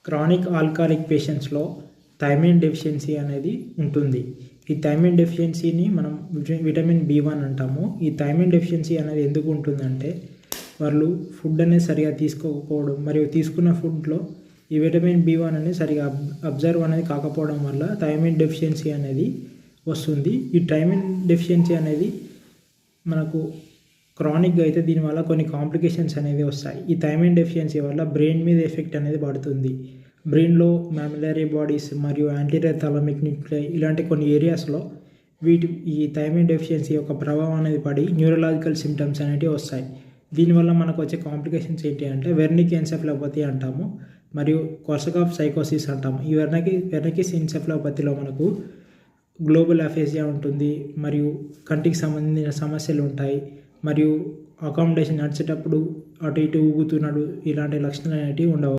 Chronic alcoholic పేషెంట్స్లో thymine deficiency అనేది ఉంటుంది. ఈ థైమిన్ డెఫిషియన్సీని మనం విటమిన్ B1 అంటాము. ఈ థైమిన్ డెఫిషియన్సీ అనేది ఎందుకు ఉంటుందంటే వాళ్ళు ఫుడ్ అనేది సరిగా తీసుకోకపోవడం మరియు తీసుకున్న ఫుడ్లో ఈ విటమిన్ B1 అనేది సరిగా అబ్జర్వ్ అనేది కాకపోవడం వల్ల థైమిన్ డెఫిషియన్సీ అనేది వస్తుంది. ఈ థైమిన్ డెఫిషియన్సీ అనేది మనకు క్రానిక్గా అయితే దీనివల్ల కొన్ని కాంప్లికేషన్స్ అనేవి వస్తాయి. ఈ థైమిన్ డెఫిషియన్సీ వల్ల బ్రెయిన్ మీద ఎఫెక్ట్ అనేది పడుతుంది. బ్రెయిన్లో మామిలరీ బాడీస్ మరియు యాంటీరియర్ థాలమిక్ న్యూక్లియై ఇలాంటి కొన్ని ఏరియాస్లో ఈ థైమిన్ డెఫిషియన్సీ యొక్క ప్రభావం అనేది పడి న్యూరలాజికల్ సిమ్టమ్స్ అనేవి వస్తాయి. దీనివల్ల మనకు వచ్చే కాంప్లికేషన్స్ ఏంటి అంటే వెర్నిక్ ఎన్సెఫలోపతి అంటాము మరియు కొర్సకాఫ్ సైకోసిస్ అంటాము. ఈ వెర్నిక్ ఎన్సెఫలోపతిలో మనకు గ్లోబల్ అఫేసియా ఉంటుంది మరియు కంటికి సంబంధించిన సమస్యలు ఉంటాయి మరియు అకామిడేషన్ నడిచేటప్పుడు అటు ఇటు ఊగుతున్నాడు ఇలాంటి లక్షణాలు అనేవి ఉండవు.